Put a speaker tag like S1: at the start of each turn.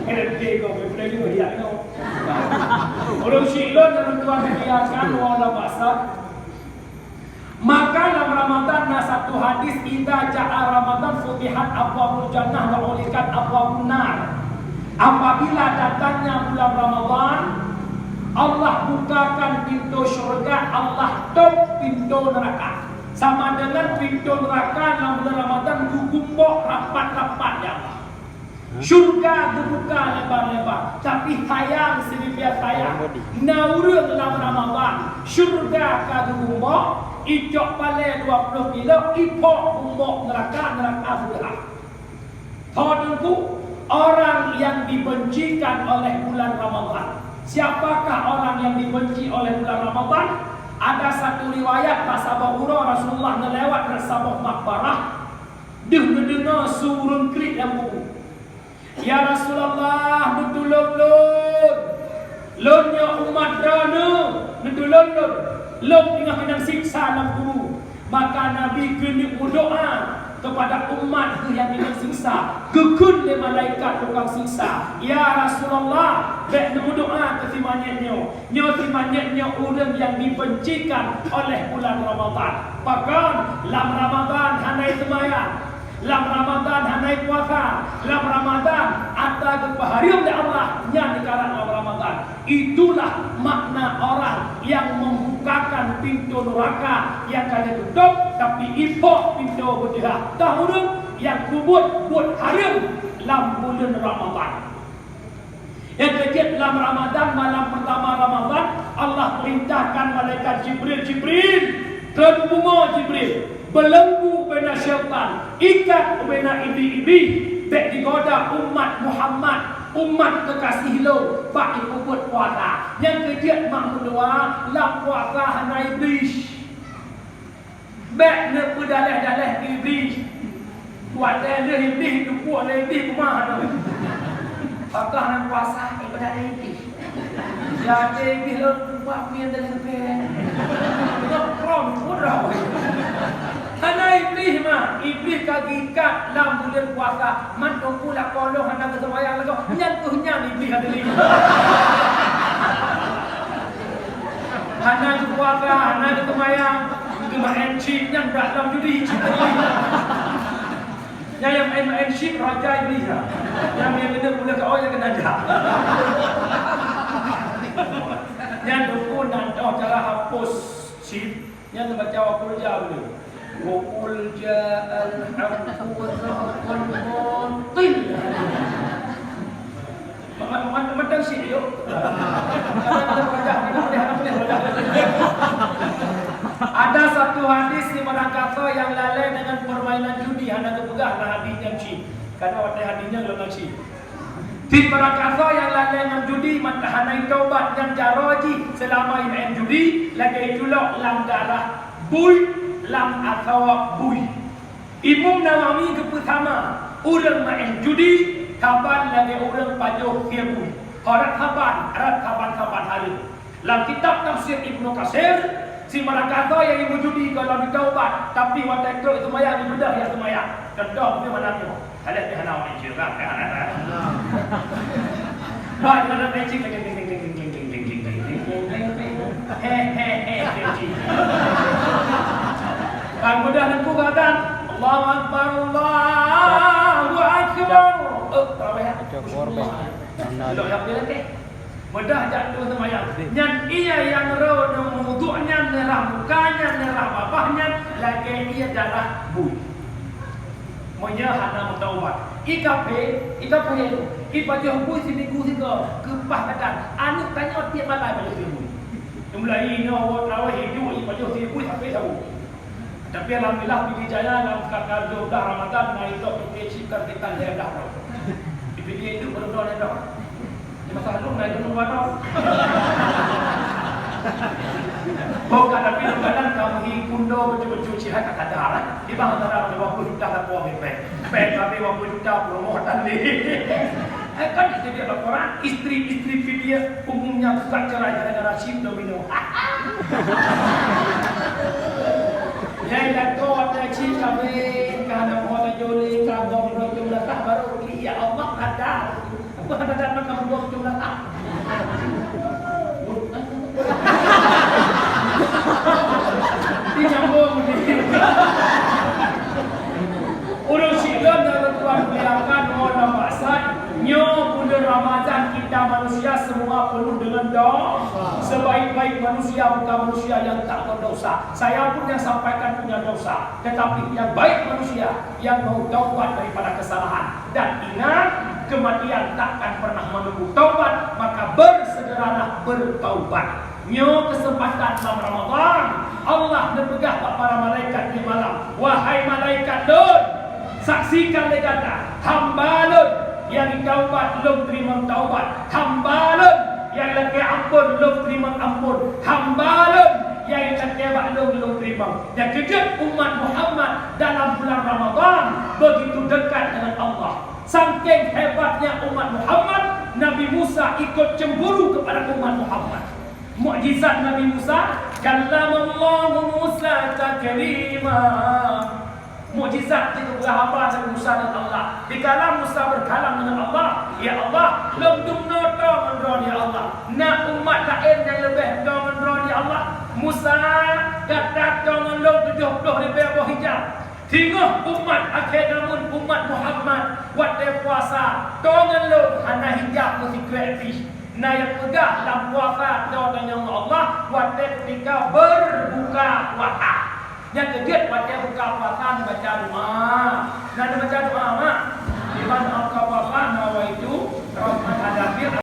S1: Dia kau boleh juga ya no. Orang Syilon dan tuan mengiyakan wala basar. Maka dalam Ramadan ada satu hadis idza jaa Ramadan futihat abwabul jannah wa ulikat abwabun nar. Apabila datangnya bulan Ramadan, Allah bukakan pintu syurga, Allah tutup pintu neraka. Sama dengan pintu neraka dalam bulan Ramadan digumpok rapat-rapat ya Allah. Syurga dibuka lebar-lebar, tapi sayang sedikit sayang. Naurun dalam Ramadan, syurga digumpok, ijok pale 20 kilo, ipok gumpok neraka sudah. Todungku orang yang dibencikan oleh bulan Ramadan. Siapakah orang yang dibenci oleh bulan Ramadan? Ada satu riwayat pas Abu Rasulullah melewat bersama makbarah, dia mendengar surun klik yang buku. Ya Rasulullah, nutulung lunnya umat dana, nutulung lun tengah kena siksa dalam kubur. Maka Nabi kena berdoa kepada umat yang kena siksa, kekun le malaikat tukang siksa. Ya Rasulullah, bek berdoa ke timanyatnya, timanyatnya orang yang dibencikan oleh bulan Ramadan. Bahkan dalam Ramadan hanai sembahyang, dalam Ramadan hanai puasa, dalam Ramadan ada kepaharian dari Allah yang dikarenakan dalam Ramadan. Itulah makna orang yang membukakan pintu neraka yang kalian tutup, tapi ipok pintu berdiah. Tahun yang kubur buat harian dalam bulan Ramadan. Yang ketiga dalam Ramadan, malam pertama Ramadan, Allah perintahkan malaikat Jibril ke bunga Jibril, belenggu bena syaitan, ikat bena iblis, bek digoda umat Muhammad, umat kekasih lo, bak ikut puasa. Yang ketiga makmum doa, la puasa hana iblis, bek ne pedaleh-daleh iblis, buat daleh iblis, tu puak le iblis kumah tu. Apakah nak puasa ibadat iblis? Jadi iblis buat punya daleh pen. Ngokrom murah. Hana iblis mah, iblis kaki kat dalam bulan puasa, man tunggu lah kolong hana ke sembahyang lagu, nyantuhnya iblis ada lagi. Hana ke puasa, hana ke sembahyang, ke main chip yang tak dalam judi. Yang main chip raja iblis lah. Yang kena mula ke orang yang kena ada. Yang tunggu nanti cara hapus chip, yang baca waktu jauh dulu. وَقُلْ جَاءَ الْحَقُّ وَزَهَقَ الْبَاطِلُ. Macam sih yuk. Ada satu hadis di mana kata yang lalai dengan permainan judi hendak terpegah lah hadisnya sih. Karena waktu hadisnya belum sih. Di mana kata yang lalai dengan judi mata hanai taubat yang jaroji selama main judi lagi itulah langgarah bui lam atau bui. Imam Nawawi ke pertama orang main judi kaban lagi orang pajuh dia bui. Orang kaban hari. Dalam kitab tafsir Ibnu Katsir si marakata yang ibu judi kalau ditaubat tapi waktu itu semayang ibadah ya semayang. Contoh dia mana tu? Ada di hana main juga kan. Baik mana main cing Kan mudah nempuh kata Allahu Akbar Allahu Akbar. Mudah jatuh semayang. Yang ia yang roh muduknya nerah mukanya nerah babahnya lagi ia darah bui. Monya hana mutaubat. Ikape itu. Ibadah bui seminggu tiga kepah kata. Anu tanya tiap malam pada seminggu. Mulai ini awak rawat hidup ibadah bui sampai tahu. Tapi alhamdulillah pergi jaya dalam kakak 12 Ramadan naik tok kita kita lihat dah. Pergi itu berdoa dah. Masa lalu naik gunung Wadau. Bukan tapi kadang kamu kundo betul-betul cihat kata darah. Di bawah darah 20 juta tak buat bebek. Bebek tapi 20 juta promotan ni. Kan itu dia laporan istri-istri video umumnya bukan cerai gara-gara SIM domino. Yang jatuh ada cik kami kerana mohon joli kerana berdoa tak baru ya Allah ada Ada datang kamu buat jumlah tak. Dinyambung ni. Urus silap dan tuan beliakan orang pasal. Nyo bulan Ramadan kita manusia semua penuh dengan dosa. Sebaik-baik manusia bukan manusia yang tak berdosa. Saya pun yang sampaikan punya dosa. Tetapi yang baik manusia yang mau taubat daripada kesalahan. Dan ingat, kematian takkan pernah menunggu taubat. Maka bersegeralah bertaubat. Nyo kesempatan dalam Ramadan. Allah berpegah para malaikat di malam. Wahai malaikat Lut, saksikan dia kata, hamba Lut yang taubat belum terima taubat, hamba Lut yang lagi ampun belum terima ampun, hamba Lut yang lagi belum terima. Dan kejut umat Muhammad dalam bulan Ramadan begitu dekat dengan Allah. Saking hebatnya umat Muhammad, Nabi Musa ikut cemburu kepada umat Muhammad. Mukjizat Nabi Musa, kallamallahu Musa taklima. Mukjizat itu berhaba Nabi Musa dan Allah. Dikala Musa berkalam dengan Allah, ya Allah, belum dumno to menron ya Allah. Nak umat lain yang lebih to menron ya Allah. Musa kata to menron 70 lebih bawah hijab. Tengok umat akhir namun umat Muhammad waktu puasa to ngelung hana hijab mesti kreatif. Nah yang pegah dalam puasa dengan Allah waktu ketika berbuka puasa. Yang kejut waktu buka puasa baca doa. Nah baca doa mak. Di mana engkau Bapa nawaitu rahmat hadapi